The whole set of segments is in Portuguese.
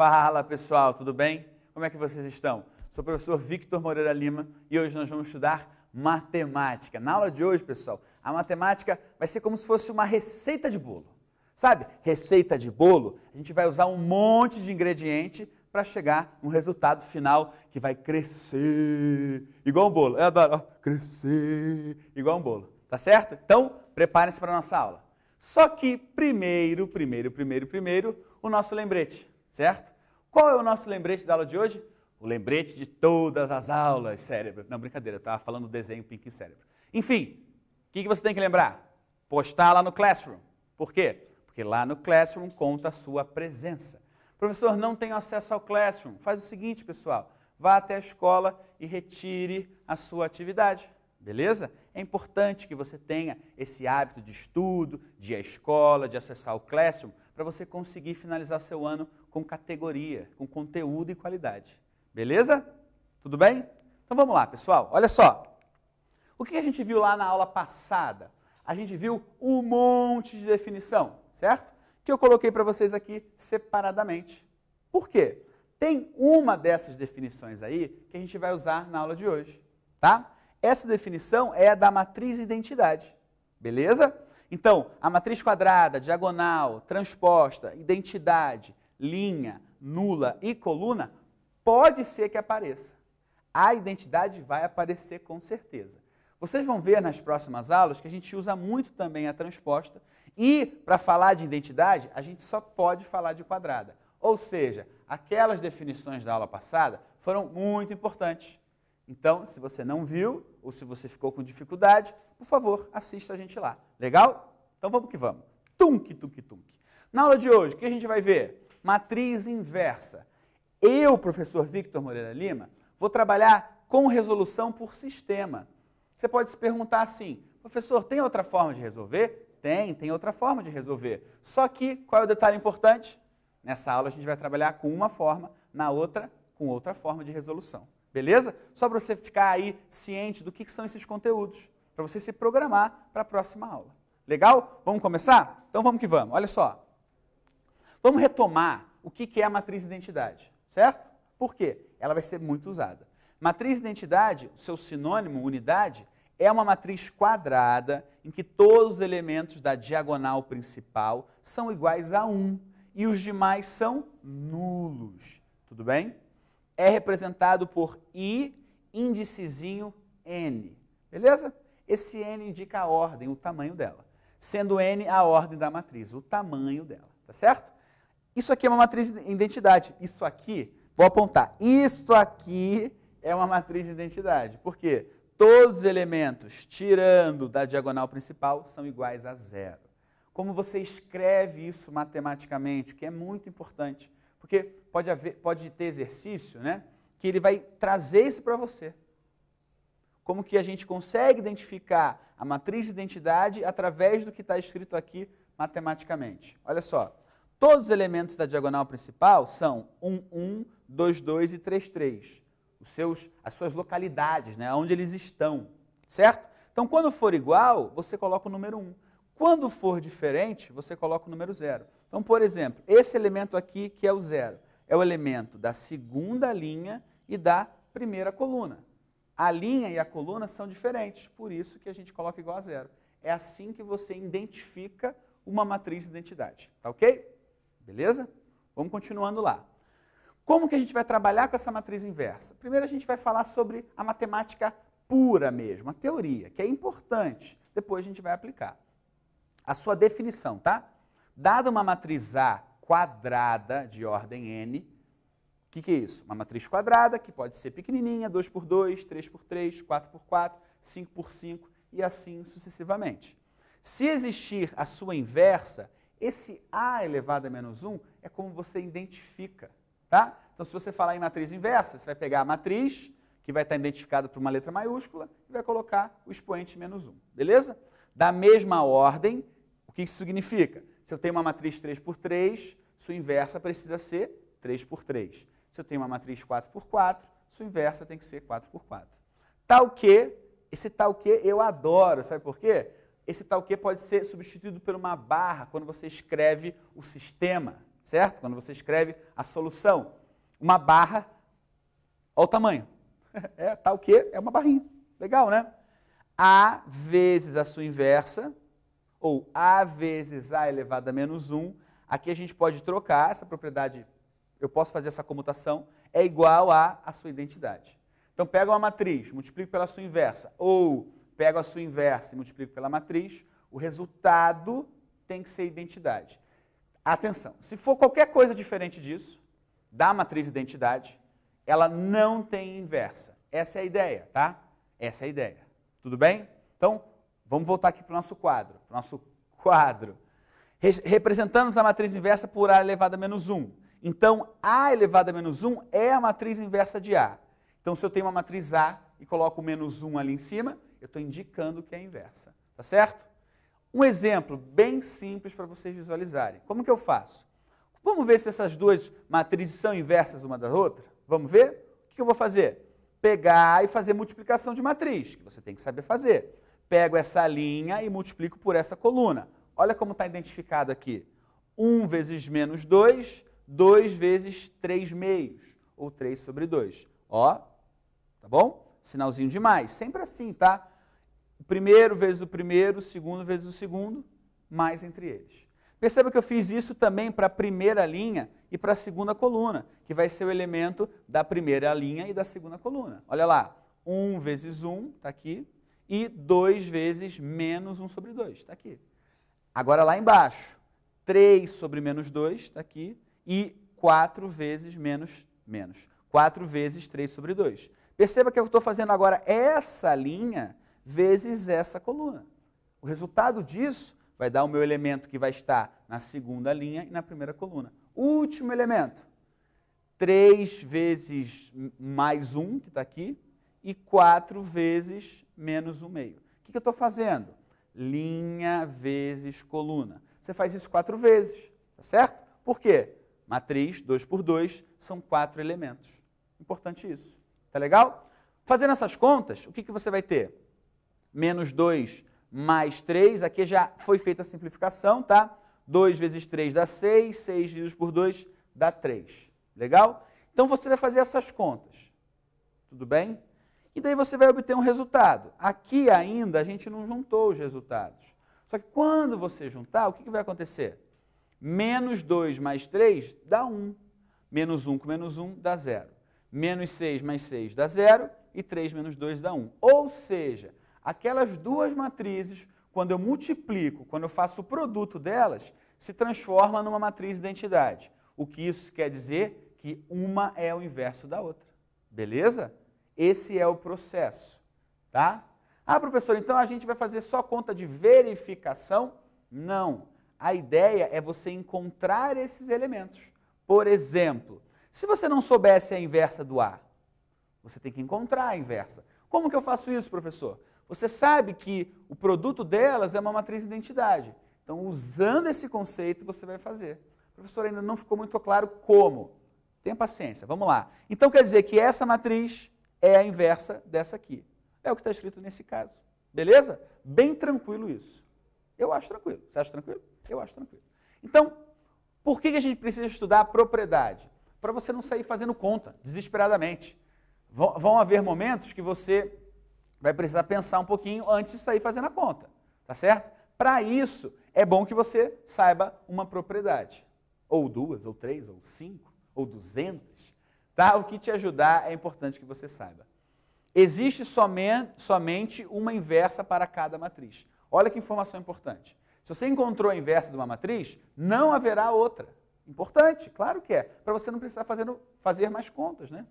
Fala pessoal, tudo bem? Como é que vocês estão? Sou o professor Victor Moreira Lima e hoje nós vamos estudar matemática. Na aula de hoje, pessoal, a matemática vai ser como se fosse uma receita de bolo. Sabe, receita de bolo, a gente vai usar um monte de ingrediente para chegar num resultado final que vai crescer igual um bolo. Eu adoro, ó, crescer igual um bolo, tá certo? Então, preparem-se para a nossa aula. Só que primeiro, o nosso lembrete, certo? Qual é o nosso lembrete da aula de hoje? O lembrete de todas as aulas, cérebro. Não, brincadeira, eu estava falando do desenho Pinky Cérebro. Enfim, o que você tem que lembrar? Postar lá no Classroom. Por quê? Porque lá no Classroom conta a sua presença. Professor, não tenho acesso ao Classroom. Faz o seguinte, pessoal, vá até a escola e retire a sua atividade. Beleza? É importante que você tenha esse hábito de estudo, de ir à escola, de acessar o Classroom, para você conseguir finalizar seu ano com categoria, com conteúdo e qualidade. Beleza? Tudo bem? Então vamos lá, pessoal. Olha só. O que a gente viu lá na aula passada? A gente viu um monte de definição, certo? Que eu coloquei para vocês aqui separadamente. Por quê? Tem uma dessas definições aí que a gente vai usar na aula de hoje, tá? Essa definição é a da matriz identidade, beleza? Então, a matriz quadrada, diagonal, transposta, identidade, linha, nula e coluna, pode ser que apareça. A identidade vai aparecer com certeza. Vocês vão ver nas próximas aulas que a gente usa muito também a transposta e, para falar de identidade, a gente só pode falar de quadrada. Ou seja, aquelas definições da aula passada foram muito importantes. Então, se você não viu ou se você ficou com dificuldade, por favor, assista a gente lá. Legal? Então vamos que vamos. Tunk, tunk, tunk. Na aula de hoje, o que a gente vai ver? Matriz inversa. Eu, professor Victor Moreira Lima, vou trabalhar com resolução por sistema. Você pode se perguntar assim, professor, tem outra forma de resolver? Tem outra forma de resolver. Só que, qual é o detalhe importante? Nessa aula a gente vai trabalhar com uma forma, na outra, com outra forma de resolução. Beleza? Só para você ficar aí ciente do que são esses conteúdos, para você se programar para a próxima aula. Legal? Vamos começar? Então vamos que vamos. Olha só. Vamos retomar o que é a matriz identidade, certo? Por quê? Ela vai ser muito usada. Matriz identidade, o seu sinônimo, unidade, é uma matriz quadrada em que todos os elementos da diagonal principal são iguais a 1 e os demais são nulos. Tudo bem? É representado por I, índicezinho N. Beleza? Esse N indica a ordem, o tamanho dela. Sendo N a ordem da matriz, o tamanho dela. Tá certo? Isso aqui é uma matriz de identidade. Isso aqui, vou apontar, isso aqui é uma matriz de identidade. Por quê? Todos os elementos, tirando da diagonal principal, são iguais a 0. Como você escreve isso matematicamente, que é muito importante, porque pode ter exercício, né, que ele vai trazer isso para você. Como que a gente consegue identificar a matriz de identidade através do que está escrito aqui matematicamente. Olha só, todos os elementos da diagonal principal são 1, 1, 2, 2 e 3, 3. As suas localidades, né, onde eles estão, certo? Então, quando for igual, você coloca o número 1. Quando for diferente, você coloca o número 0. Então, por exemplo, esse elemento aqui, que é o 0, é o elemento da segunda linha e da primeira coluna. A linha e a coluna são diferentes, por isso que a gente coloca igual a 0. É assim que você identifica uma matriz de identidade, tá ok? Beleza? Vamos continuando lá. Como que a gente vai trabalhar com essa matriz inversa? Primeiro a gente vai falar sobre a matemática pura mesmo, a teoria, que é importante. Depois a gente vai aplicar. A sua definição, tá? Dada uma matriz A quadrada de ordem N, o que é isso? Uma matriz quadrada que pode ser pequenininha, 2 por 2, 3 por 3, 4 por 4, 5 por 5 e assim sucessivamente. Se existir a sua inversa, esse A elevado a menos 1 é como você identifica. Tá? Então, se você falar em matriz inversa, você vai pegar a matriz, que vai estar identificada por uma letra maiúscula, e vai colocar o expoente menos 1. Beleza? Da mesma ordem, o que isso significa? Se eu tenho uma matriz 3 por 3, sua inversa precisa ser 3 por 3. Se eu tenho uma matriz 4 por 4, sua inversa tem que ser 4 por 4. Tal que, esse tal que eu adoro, sabe por quê? Esse tal que pode ser substituído por uma barra quando você escreve o sistema. certo? Quando você escreve a solução. Uma barra, olha o tamanho. Tá o quê? É uma barrinha. Legal, né? A vezes a sua inversa, ou A vezes A elevado a menos 1. Aqui a gente pode trocar essa propriedade, eu posso fazer essa comutação, é igual a sua identidade. Então, pego uma matriz, multiplico pela sua inversa, ou pego a sua inversa e multiplico pela matriz, o resultado tem que ser identidade. Atenção, se for qualquer coisa diferente disso, da matriz identidade, ela não tem inversa. Essa é a ideia, tá? Essa é a ideia. Tudo bem? Então, vamos voltar aqui para o nosso quadro. Representamos a matriz inversa por A elevado a menos 1. Então, A elevado a menos 1 é a matriz inversa de A. Então, se eu tenho uma matriz A e coloco o menos 1 ali em cima, eu estou indicando que é a inversa. Tá certo? Um exemplo bem simples para vocês visualizarem. Como que eu faço? Vamos ver se essas duas matrizes são inversas uma da outra? Vamos ver? O que eu vou fazer? Pegar e fazer multiplicação de matriz, que você tem que saber fazer. Pego essa linha e multiplico por essa coluna. Olha como está identificado aqui. 1 vezes menos 2, 2 vezes 3 meios, ou 3 sobre 2. Ó, tá bom? Sinalzinho de mais. Sempre assim, tá? O primeiro vezes o primeiro, o segundo vezes o segundo, mais entre eles. Perceba que eu fiz isso também para a primeira linha e para a segunda coluna, que vai ser o elemento da primeira linha e da segunda coluna. Olha lá, 1 vezes 1, está aqui, e 2 vezes menos 1 sobre 2, está aqui. Agora lá embaixo, 3 sobre menos 2, está aqui, e 4 vezes menos. 4 vezes 3 sobre 2. Perceba que eu estou fazendo agora essa linha vezes essa coluna. O resultado disso vai dar o meu elemento que vai estar na segunda linha e na primeira coluna. Último elemento, 3 vezes mais 1, que está aqui, e 4 vezes menos 1 meio. O que eu estou fazendo? Linha vezes coluna. Você faz isso 4 vezes, tá certo? Por quê? Matriz 2 por 2 são 4 elementos. Importante isso. Tá legal? Fazendo essas contas, o que você vai ter? Menos 2 mais 3, aqui já foi feita a simplificação, tá? 2 vezes 3 dá 6, 6 divididos por 2 dá 3. Legal? Então você vai fazer essas contas. Tudo bem? E daí você vai obter um resultado. Aqui ainda a gente não juntou os resultados. Só que quando você juntar, o que vai acontecer? Menos 2 mais 3 dá 1. Menos 1 com menos 1 dá 0. Menos 6 mais 6 dá 0. E 3 menos 2 dá 1. Ou seja, aquelas duas matrizes, quando eu multiplico, quando eu faço o produto delas, se transforma numa matriz de identidade. O que isso quer dizer? Que uma é o inverso da outra. Beleza? Esse é o processo. Tá? Ah, professor, então a gente vai fazer só conta de verificação? Não. A ideia é você encontrar esses elementos. Por exemplo, se você não soubesse a inversa do A, você tem que encontrar a inversa. Como que eu faço isso, professor? Você sabe que o produto delas é uma matriz de identidade. Então, usando esse conceito, você vai fazer. Professor, ainda não ficou muito claro como. Tenha paciência, vamos lá. Então, quer dizer que essa matriz é a inversa dessa aqui. É o que está escrito nesse caso. Beleza? Bem tranquilo isso. Eu acho tranquilo. Você acha tranquilo? Eu acho tranquilo. Então, por que a gente precisa estudar a propriedade? Para você não sair fazendo conta, desesperadamente. Vão haver momentos que você vai precisar pensar um pouquinho antes de sair fazendo a conta, tá certo? Para isso, é bom que você saiba uma propriedade. Ou 2, ou 3, ou 5, ou 200. Tá? O que te ajudar é importante que você saiba. Existe somente uma inversa para cada matriz. Olha que informação importante. Se você encontrou a inversa de uma matriz, não haverá outra. Importante, claro que é, para você não precisar fazer mais contas, né?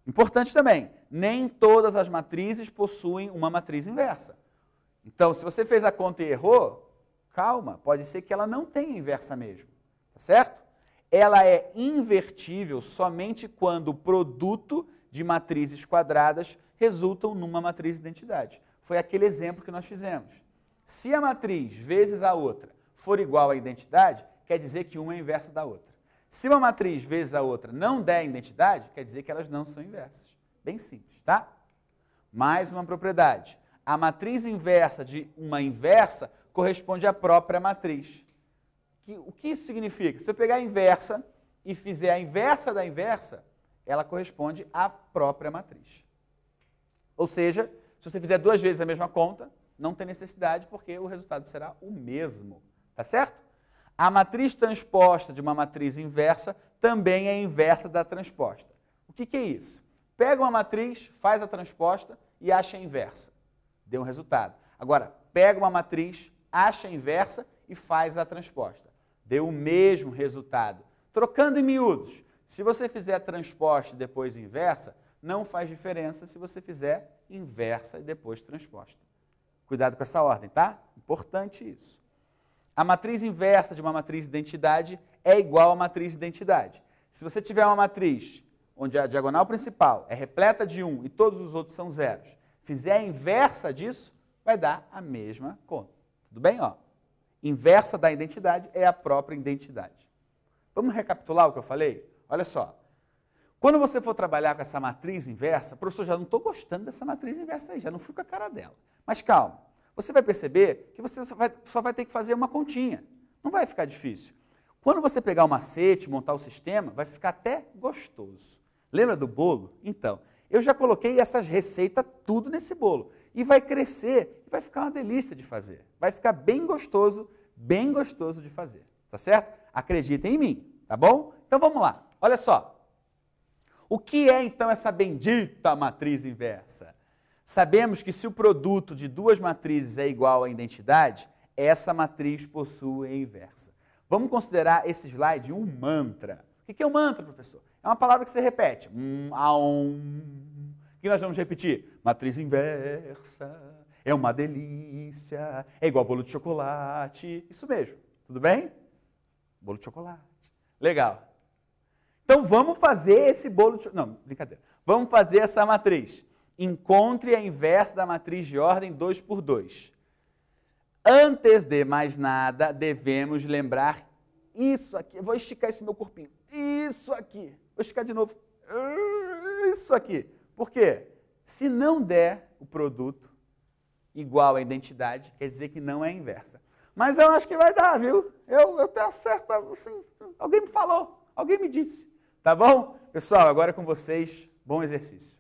Importante também, nem todas as matrizes possuem uma matriz inversa. Então, se você fez a conta e errou, calma, pode ser que ela não tenha inversa mesmo, tá certo? Ela é invertível somente quando o produto de matrizes quadradas resultam numa matriz de identidade. Foi aquele exemplo que nós fizemos. Se a matriz vezes a outra for igual à identidade, quer dizer que uma é inversa da outra. Se uma matriz vezes a outra não der identidade, quer dizer que elas não são inversas. Bem simples, tá? Mais uma propriedade. A matriz inversa de uma inversa corresponde à própria matriz. O que isso significa? Se eu pegar a inversa e fizer a inversa da inversa, ela corresponde à própria matriz. Ou seja, se você fizer 2 vezes a mesma conta, não tem necessidade, porque o resultado será o mesmo. Tá certo? A matriz transposta de uma matriz inversa também é inversa da transposta. O que é isso? Pega uma matriz, faz a transposta e acha a inversa. Deu um resultado. Agora, pega uma matriz, acha a inversa e faz a transposta. Deu o mesmo resultado. Trocando em miúdos, se você fizer a transposta e depois inversa, não faz diferença se você fizer inversa e depois transposta. Cuidado com essa ordem, tá? Importante isso. A matriz inversa de uma matriz identidade é igual à matriz identidade. Se você tiver uma matriz onde a diagonal principal é repleta de 1 e todos os outros são zeros, fizer a inversa disso, vai dar a mesma conta. Tudo bem? Ó, inversa da identidade é a própria identidade. Vamos recapitular o que eu falei? Olha só. Quando você for trabalhar com essa matriz inversa, professor, já não estou gostando dessa matriz inversa aí, já não fui com a cara dela. Mas calma, você vai perceber que você só vai ter que fazer uma continha. Não vai ficar difícil. Quando você pegar o macete, montar o sistema, vai ficar até gostoso. Lembra do bolo? Então, eu já coloquei essas receitas tudo nesse bolo. E vai crescer, e vai ficar uma delícia de fazer. Vai ficar bem gostoso de fazer. Tá certo? Acreditem em mim, tá bom? Então vamos lá. Olha só. O que é então essa bendita matriz inversa? Sabemos que se o produto de 2 matrizes é igual à identidade, essa matriz possui a inversa. Vamos considerar esse slide um mantra. O que é um mantra, professor? É uma palavra que você repete. O que nós vamos repetir? Matriz inversa, é uma delícia, é igual bolo de chocolate. Isso mesmo, tudo bem? Bolo de chocolate. Legal. Então vamos fazer esse bolo de chocolate. Não, brincadeira. Vamos fazer essa matriz. Encontre a inversa da matriz de ordem 2 por 2. Antes de mais nada, devemos lembrar isso aqui. Eu vou esticar esse meu corpinho. Isso aqui. Vou esticar de novo. Isso aqui. Por quê? Se não der o produto igual à identidade, quer dizer que não é inversa. Mas eu acho que vai dar, viu? Eu tenho certo. Assim, alguém me falou, alguém me disse. Tá bom? Pessoal, agora é com vocês. Bom exercício.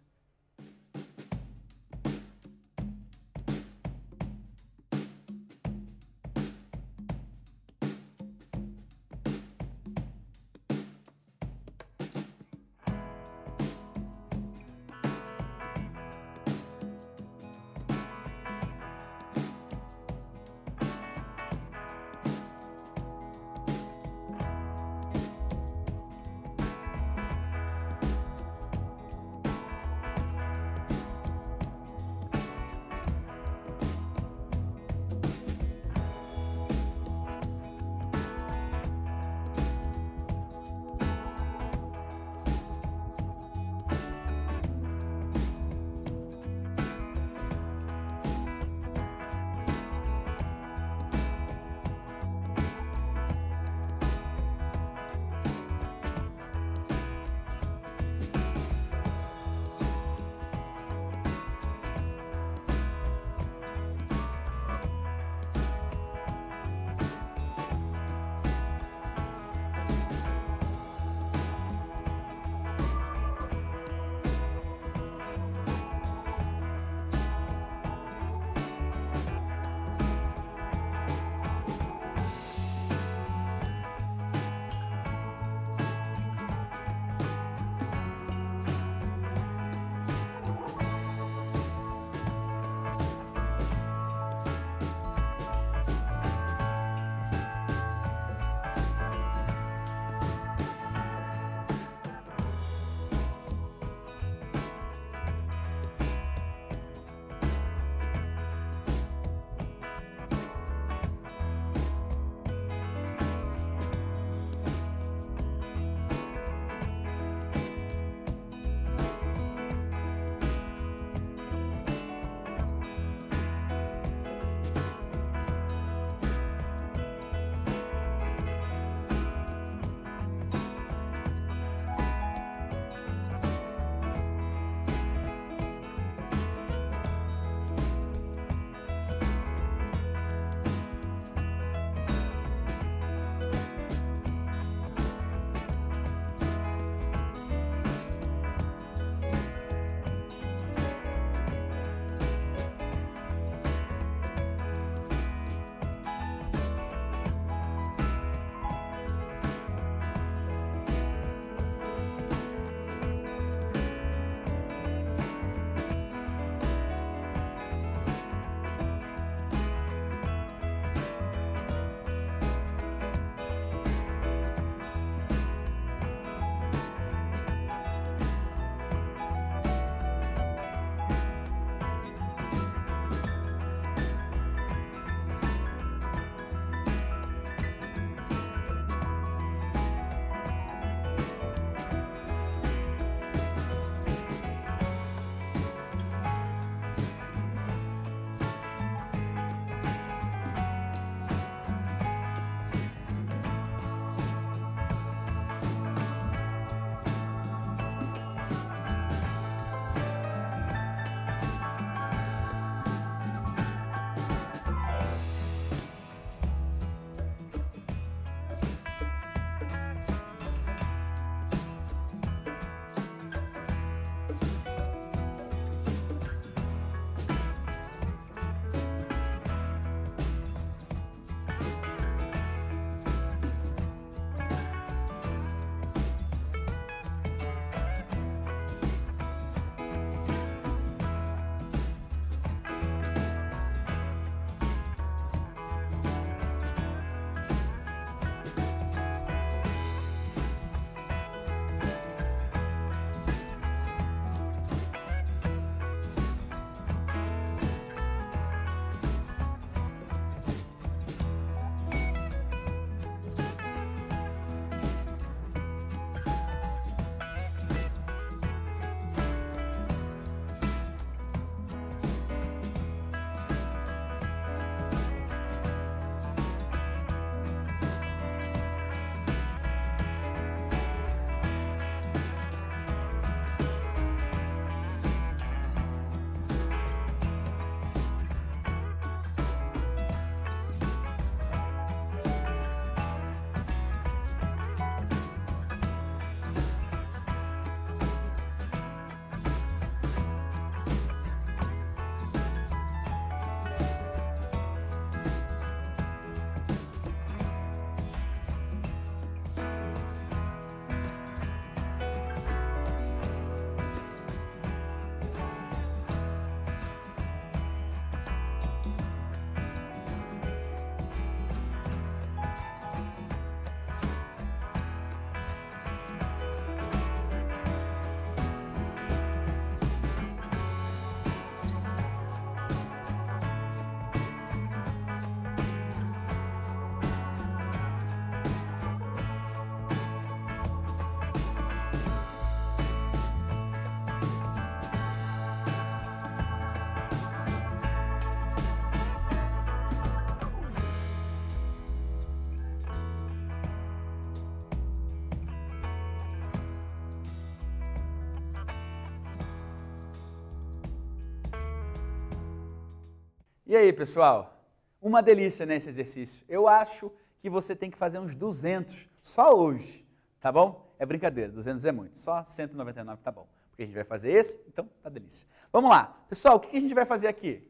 E aí, pessoal? Uma delícia nesse exercício. Eu acho que você tem que fazer uns 200 só hoje, tá bom? É brincadeira, 200 é muito, só 199 tá bom. Porque a gente vai fazer esse, então tá delícia. Vamos lá. Pessoal, o que a gente vai fazer aqui?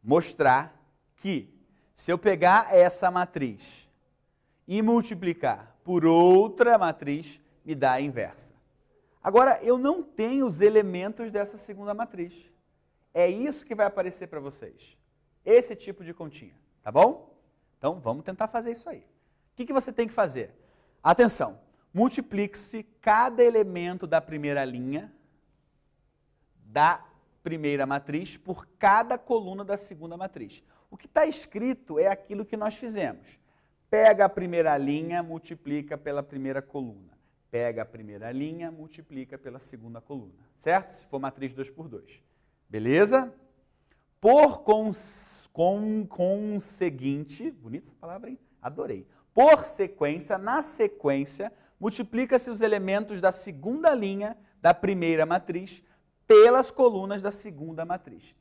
Mostrar que se eu pegar essa matriz e multiplicar por outra matriz, me dá a inversa. Agora, eu não tenho os elementos dessa segunda matriz. É isso que vai aparecer para vocês. Esse tipo de continha, tá bom? Então, vamos tentar fazer isso aí. O que você tem que fazer? Atenção, multiplique-se cada elemento da primeira linha da primeira matriz por cada coluna da segunda matriz. O que está escrito é aquilo que nós fizemos. Pega a primeira linha, multiplica pela primeira coluna. Pega a primeira linha, multiplica pela segunda coluna, certo? Se for matriz 2 por 2. Beleza? Por conseguinte, bonita essa palavra, hein? Adorei. Por sequência, na sequência, multiplica-se os elementos da segunda linha da primeira matriz pelas colunas da segunda matriz.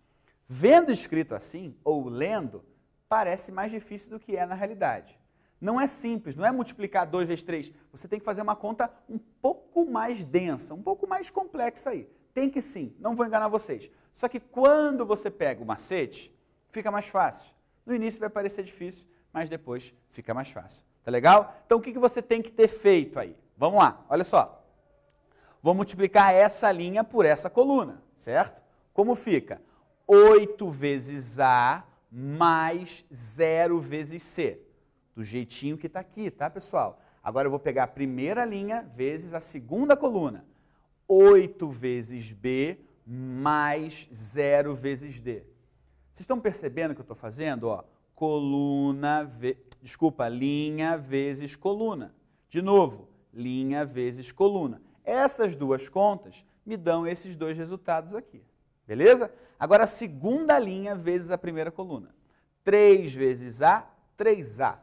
Vendo escrito assim, ou lendo, parece mais difícil do que é na realidade. Não é simples, não é multiplicar 2 vezes 3. Você tem que fazer uma conta um pouco mais densa, um pouco mais complexa aí. Tem que sim, não vou enganar vocês. Só que quando você pega o macete, fica mais fácil. No início vai parecer difícil, mas depois fica mais fácil. Tá legal? Então o que você tem que ter feito aí? Vamos lá, olha só. Vou multiplicar essa linha por essa coluna, certo? Como fica? 8 vezes A mais 0 vezes C. Do jeitinho que está aqui, tá, pessoal? Agora eu vou pegar a primeira linha vezes a segunda coluna. 8 vezes B mais 0 vezes D. Vocês estão percebendo o que eu estou fazendo? Ó, linha vezes coluna. De novo, linha vezes coluna. Essas duas contas me dão esses dois resultados aqui. Beleza? Agora a segunda linha vezes a primeira coluna. 3 vezes A, 3A.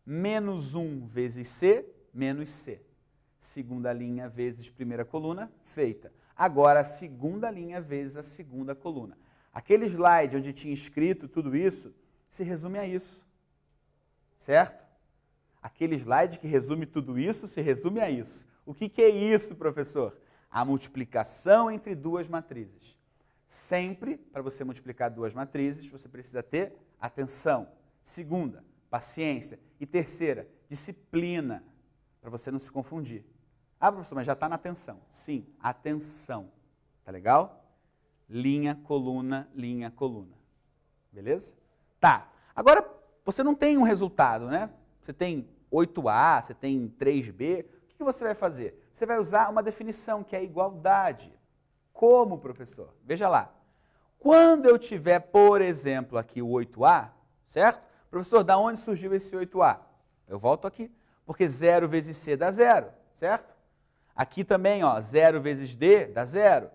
Menos 1 vezes C, menos C. Segunda linha vezes primeira coluna, feita. Agora a segunda linha vezes a segunda coluna. Aquele slide onde tinha escrito tudo isso, se resume a isso. Certo? Aquele slide que resume tudo isso, se resume a isso. O que é isso, professor? A multiplicação entre duas matrizes. Sempre, para você multiplicar duas matrizes, você precisa ter atenção. Segunda, paciência. E terceira, disciplina, para você não se confundir. Ah, professor, mas já está na atenção. Sim, atenção. Tá legal? Linha, coluna, linha, coluna. Beleza? Tá. Agora, você não tem um resultado, né? Você tem 8A, você tem 3B. O que você vai fazer? Você vai usar uma definição, que é a igualdade. Como, professor? Veja lá. Quando eu tiver, por exemplo, aqui o 8A, certo? Professor, da onde surgiu esse 8A? Eu volto aqui, porque 0 vezes C dá 0, certo? Aqui também, ó, 0 vezes D dá 0.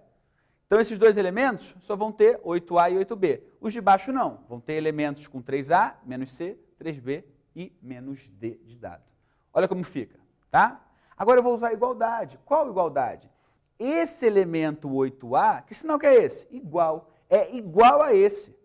Então, esses dois elementos só vão ter 8A e 8B. Os de baixo não, vão ter elementos com 3A, menos C, 3B e menos D de dado. Olha como fica, tá? Agora eu vou usar a igualdade. Qual igualdade? Esse elemento 8A, que sinal que é esse? Igual. É igual a esse.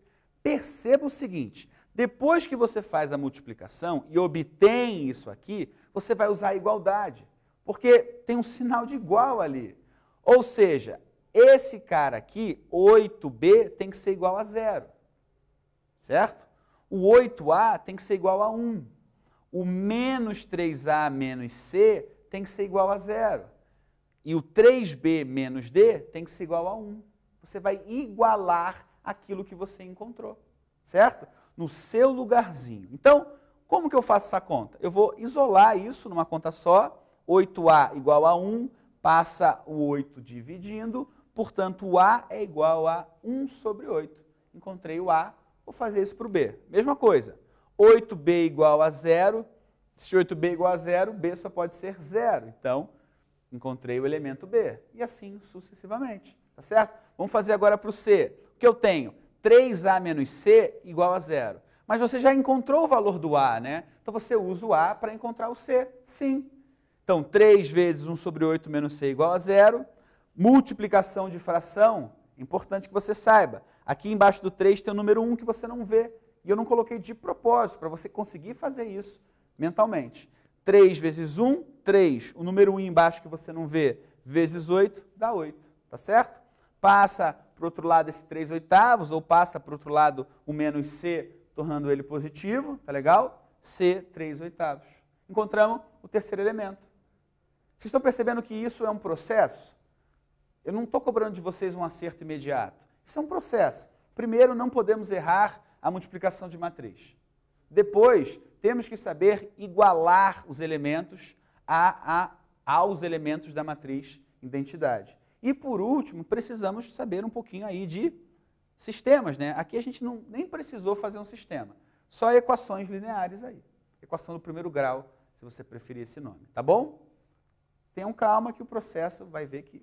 Perceba o seguinte, depois que você faz a multiplicação e obtém isso aqui, você vai usar a igualdade, porque tem um sinal de igual ali. Ou seja, esse cara aqui, 8B, tem que ser igual a 0, certo? O 8A tem que ser igual a 1. O menos 3A menos C tem que ser igual a 0. E o 3B menos D tem que ser igual a 1. Você vai igualar aquilo que você encontrou, certo? No seu lugarzinho. Então, como que eu faço essa conta? Eu vou isolar isso numa conta só. 8A igual a 1, passa o 8 dividindo, portanto, o A é igual a 1 sobre 8. Encontrei o A, vou fazer isso para o B. Mesma coisa, 8B igual a 0, se 8B é igual a 0, B só pode ser 0. Então, encontrei o elemento B. E assim sucessivamente, tá certo? Vamos fazer agora para o C. O que eu tenho? 3A menos C igual a 0. Mas você já encontrou o valor do A, né? Então você usa o A para encontrar o C. Sim. Então, 3 vezes 1 sobre 8 menos C igual a 0. Multiplicação de fração, importante que você saiba. Aqui embaixo do 3 tem o número 1 que você não vê. E eu não coloquei de propósito, para você conseguir fazer isso mentalmente. 3 vezes 1, 3. O número 1 embaixo que você não vê, vezes 8, dá 8. Tá certo? Passa para o outro lado esse 3 oitavos, ou passa para o outro lado o menos C, tornando ele positivo. Tá legal? C, 3 oitavos. Encontramos o terceiro elemento. Vocês estão percebendo que isso é um processo? Eu não estou cobrando de vocês um acerto imediato. Isso é um processo. Primeiro, não podemos errar a multiplicação de matriz. Depois, temos que saber igualar os elementos aos elementos da matriz identidade. E, por último, precisamos saber um pouquinho aí de sistemas, né? Aqui a gente nem precisou fazer um sistema. Só equações lineares aí. Equação do primeiro grau, se você preferir esse nome. Tá bom? Tenham calma que o processo vai ver que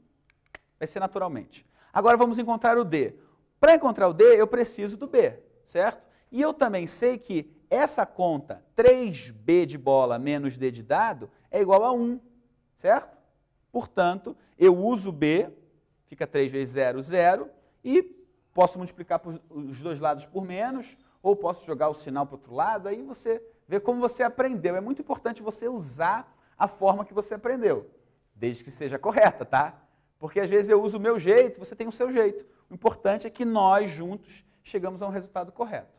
vai ser naturalmente. Agora vamos encontrar o D. Para encontrar o D, eu preciso do B, certo? E eu também sei que essa conta 3B de bola menos D de dado é igual a 1, certo? Portanto, eu uso B, fica 3 vezes 0, 0, e posso multiplicar os dois lados por menos, ou posso jogar o sinal para o outro lado, aí você vê como você aprendeu. É muito importante você usar a forma que você aprendeu, desde que seja correta, tá? Porque às vezes eu uso o meu jeito, você tem o seu jeito. O importante é que nós juntos chegamos a um resultado correto.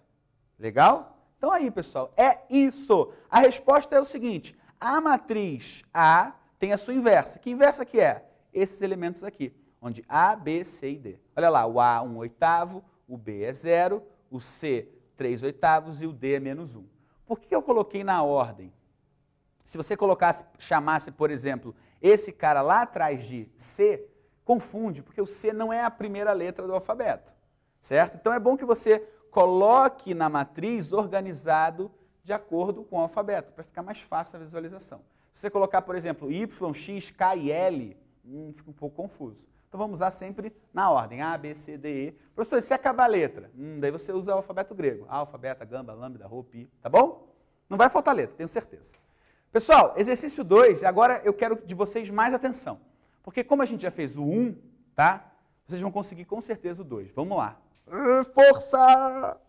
Legal? Então aí, pessoal, é isso. A resposta é o seguinte, a matriz A tem a sua inversa. Que inversa que é? Esses elementos aqui, onde A, B, C e D. Olha lá, o A 1 oitavo, o B é 0, o C 3 oitavos e o D é menos 1. Por que eu coloquei na ordem? Se você chamasse, por exemplo, esse cara lá atrás de C, confunde, porque o C não é a primeira letra do alfabeto, certo? Então é bom que você coloque na matriz organizado de acordo com o alfabeto, para ficar mais fácil a visualização. Se você colocar, por exemplo, Y, X, K e L, fica um pouco confuso. Então vamos usar sempre na ordem, A, B, C, D, E. Professor, se acabar a letra, daí você usa o alfabeto grego, alfa, beta, gama, lambda, rho, pi, tá bom? Não vai faltar letra, tenho certeza. Pessoal, exercício 2, agora eu quero de vocês mais atenção. Porque como a gente já fez o 1, tá? Vocês vão conseguir com certeza o 2. Vamos lá. Força!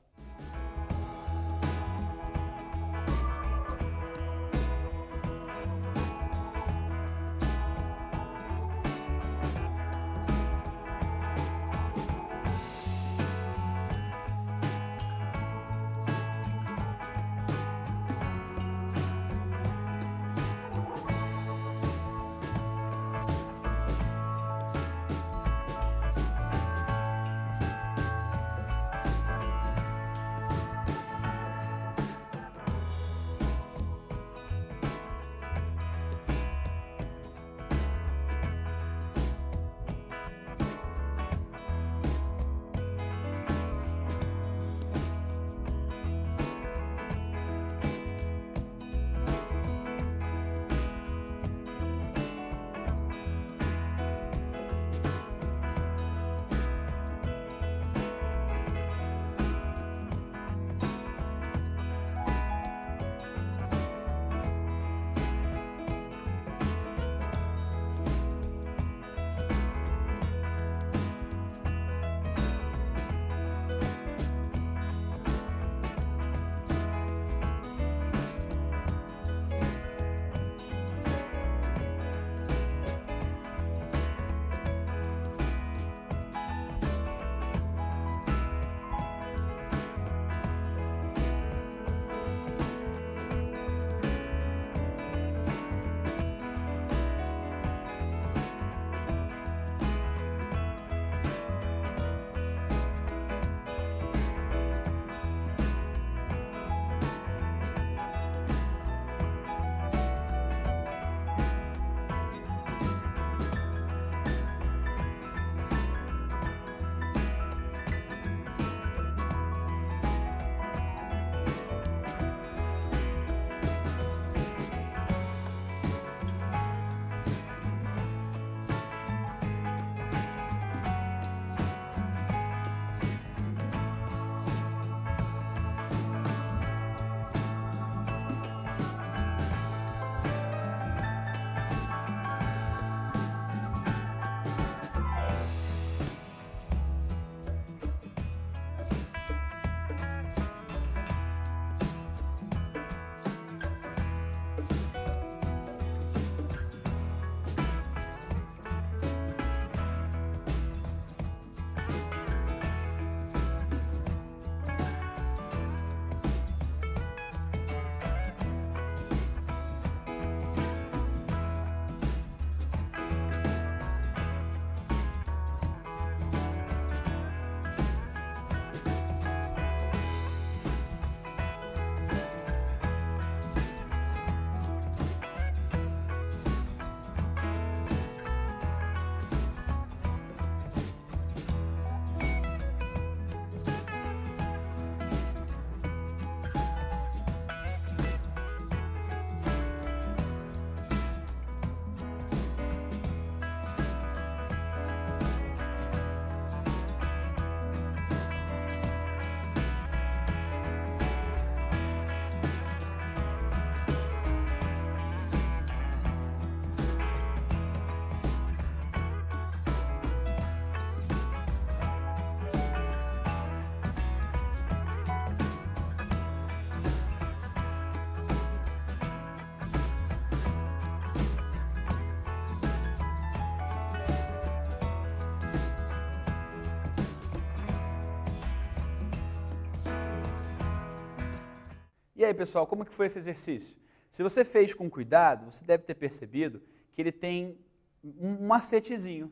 aí, pessoal, como que foi esse exercício? Se você fez com cuidado, você deve ter percebido que ele tem um macetezinho.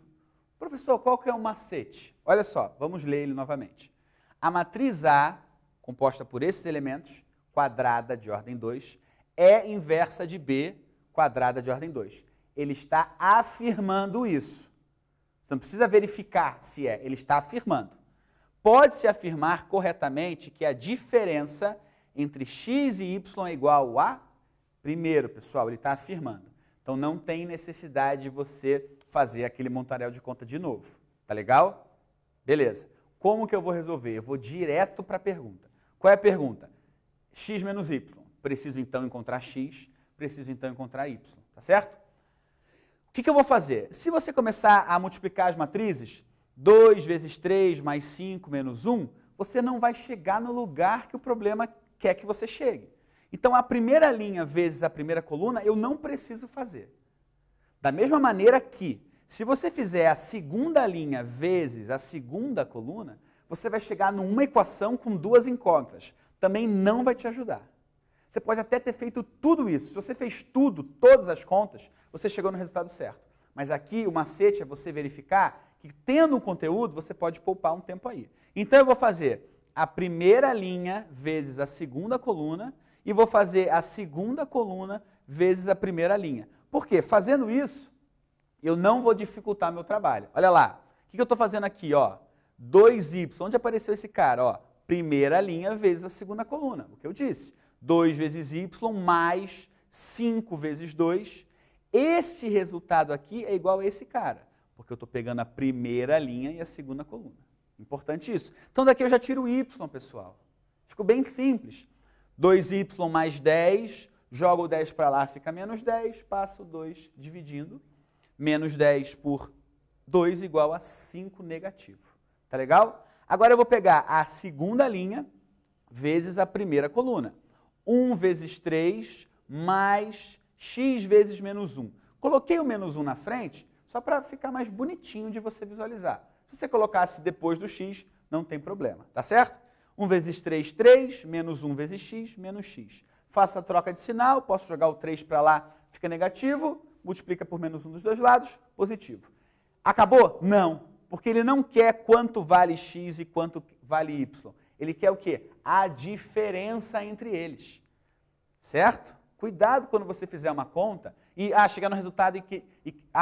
Professor, qual que é o macete? Olha só, vamos ler ele novamente. A matriz A, composta por esses elementos, quadrada de ordem 2, é inversa de B, quadrada de ordem 2. Ele está afirmando isso. Você não precisa verificar se é, ele está afirmando. Pode-se afirmar corretamente que a diferença entre x e y é igual a... Primeiro, pessoal, ele está afirmando. Então, não tem necessidade de você fazer aquele montaréu de conta de novo. Tá legal? Beleza. Como que eu vou resolver? Eu vou direto para a pergunta. Qual é a pergunta? X menos y. Preciso, então, encontrar x. Preciso, então, encontrar y. Tá certo? O que eu vou fazer? Se você começar a multiplicar as matrizes, 2 vezes 3 mais 5 menos 1, você não vai chegar no lugar que o problema quer que você chegue. Então, a primeira linha vezes a primeira coluna, eu não preciso fazer. Da mesma maneira que, se você fizer a segunda linha vezes a segunda coluna, você vai chegar numa equação com duas incógnitas. Também não vai te ajudar. Você pode até ter feito tudo isso. Se você fez tudo, todas as contas, você chegou no resultado certo. Mas aqui o macete é você verificar que, tendo um conteúdo, você pode poupar um tempo aí. Então, eu vou fazer a primeira linha vezes a segunda coluna e vou fazer a segunda coluna vezes a primeira linha. Por quê? Fazendo isso, eu não vou dificultar meu trabalho. Olha lá, o que eu estou fazendo aqui? Ó, 2y, onde apareceu esse cara? Ó, primeira linha vezes a segunda coluna, o que eu disse. 2 vezes y mais 5 vezes 2. Esse resultado aqui é igual a esse cara, porque eu estou pegando a primeira linha e a segunda coluna. Importante isso. Então, daqui eu já tiro o y, pessoal. Ficou bem simples. 2y mais 10, jogo o 10 para lá, fica menos 10, passo 2 dividindo. Menos 10 por 2 igual a 5 negativo. Tá legal? Agora eu vou pegar a segunda linha vezes a primeira coluna. 1 vezes 3 mais x vezes menos 1. Coloquei o menos 1 na frente só para ficar mais bonitinho de você visualizar. Se você colocasse depois do x, não tem problema, tá certo? 1 vezes 3, 3, menos 1 vezes x, menos x. Faça a troca de sinal, posso jogar o 3 para lá, fica negativo, multiplica por menos 1 dos dois lados, positivo. Acabou? Não, porque ele não quer quanto vale x e quanto vale y. Ele quer o quê? A diferença entre eles, certo? Cuidado quando você fizer uma conta e chegar no resultado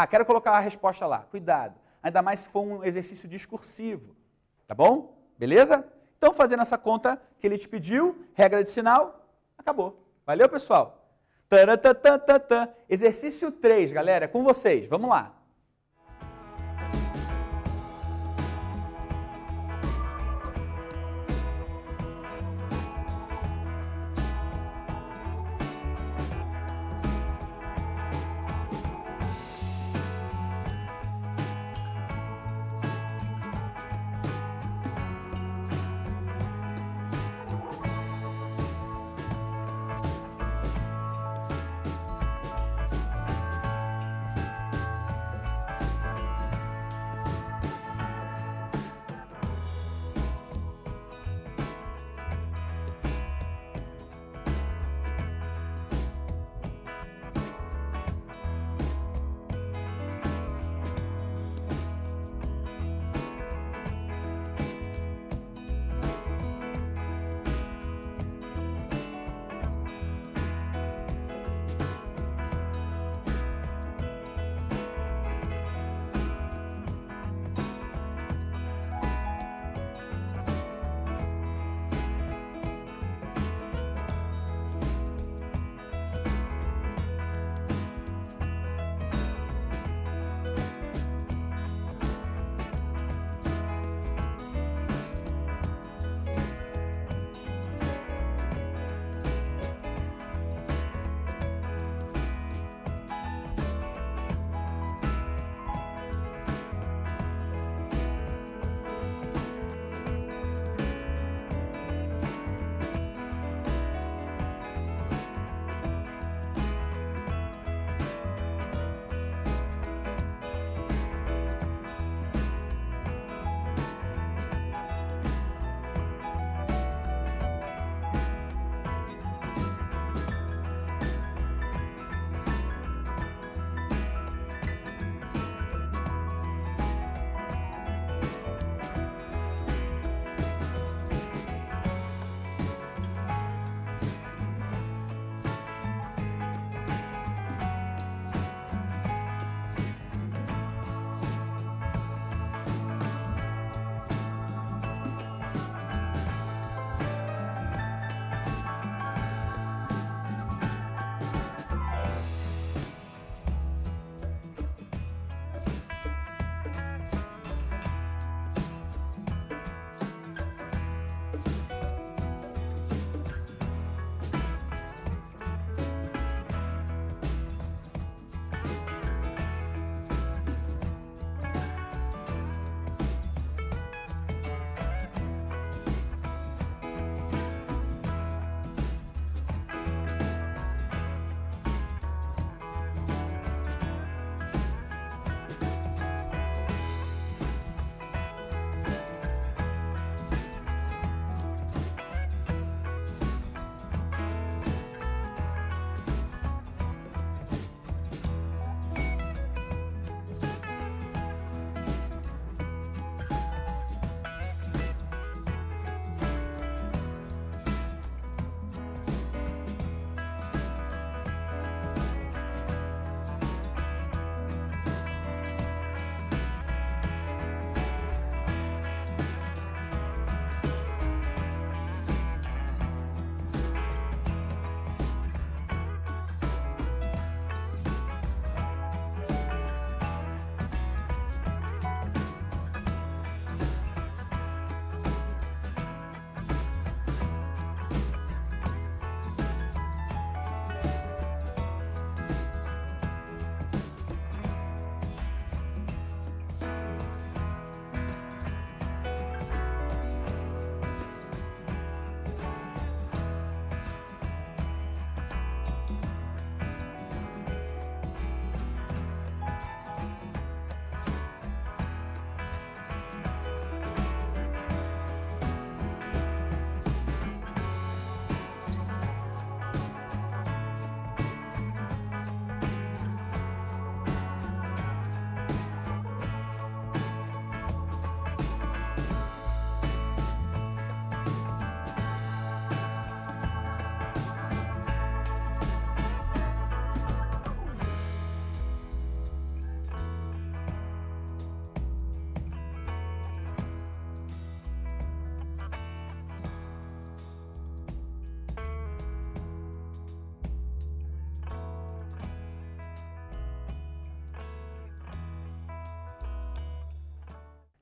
quero colocar a resposta lá. Cuidado, ainda mais se for um exercício discursivo, tá bom? Beleza? Então, fazendo essa conta que ele te pediu, regra de sinal, acabou. Valeu, pessoal? Taratatata. Exercício 3, galera, é com vocês. Vamos lá.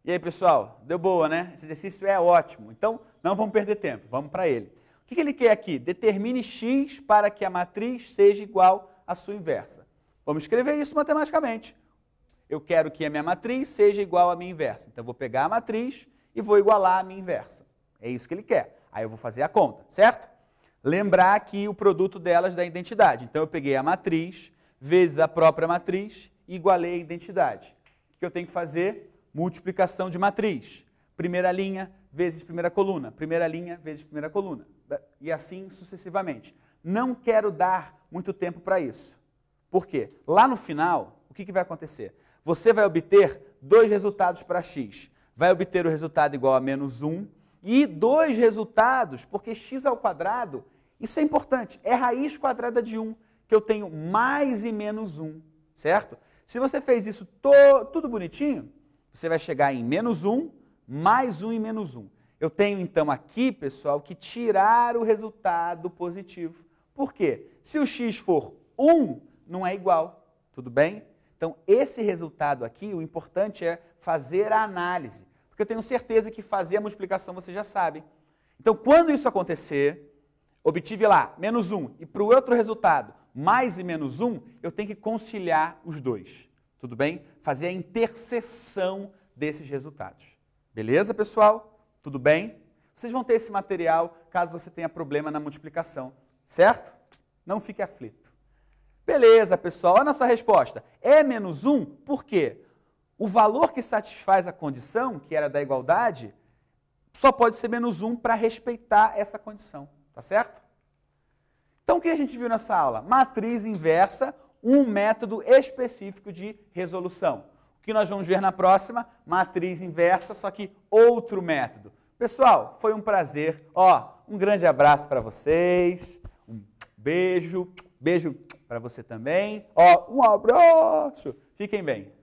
E aí, pessoal, deu boa, né? Esse exercício é ótimo. Então, não vamos perder tempo, vamos para ele. O que ele quer aqui? Determine x para que a matriz seja igual à sua inversa. Vamos escrever isso matematicamente. Eu quero que a minha matriz seja igual à minha inversa. Então, eu vou pegar a matriz e vou igualar a minha inversa. É isso que ele quer. Aí eu vou fazer a conta, certo? Lembrar aqui o produto delas da identidade. Então, eu peguei a matriz vezes a própria matriz e igualei a identidade. O que eu tenho que fazer? Multiplicação de matriz. Primeira linha vezes primeira coluna. Primeira linha vezes primeira coluna. E assim sucessivamente. Não quero dar muito tempo para isso. Por quê? Lá no final, o que vai acontecer? Você vai obter dois resultados para x. Vai obter o resultado igual a menos 1 e dois resultados, porque x ao quadrado, isso é importante, é raiz quadrada de 1, que eu tenho mais e menos 1, certo? Se você fez isso tudo bonitinho, você vai chegar em menos 1, mais 1 e menos 1. Eu tenho, então, aqui, pessoal, que tirar o resultado positivo. Por quê? Se o x for 1, não é igual, tudo bem? Então, esse resultado aqui, o importante é fazer a análise, porque eu tenho certeza que fazer a multiplicação você já sabe. Então, quando isso acontecer, obtive lá menos 1 e para o outro resultado, mais e menos 1, eu tenho que conciliar os dois, tudo bem? Fazer a interseção desses resultados. Beleza, pessoal? Tudo bem? Vocês vão ter esse material caso você tenha problema na multiplicação, certo? Não fique aflito. Beleza, pessoal, a nossa resposta é menos 1, por quê? O valor que satisfaz a condição, que era da igualdade, só pode ser menos 1 para respeitar essa condição, tá certo? Então, o que a gente viu nessa aula? Matriz inversa, um método específico de resolução. O que nós vamos ver na próxima? Matriz inversa, só que outro método. Pessoal, foi um prazer. Um grande abraço para vocês, um beijo para você também. Um abraço. Fiquem bem.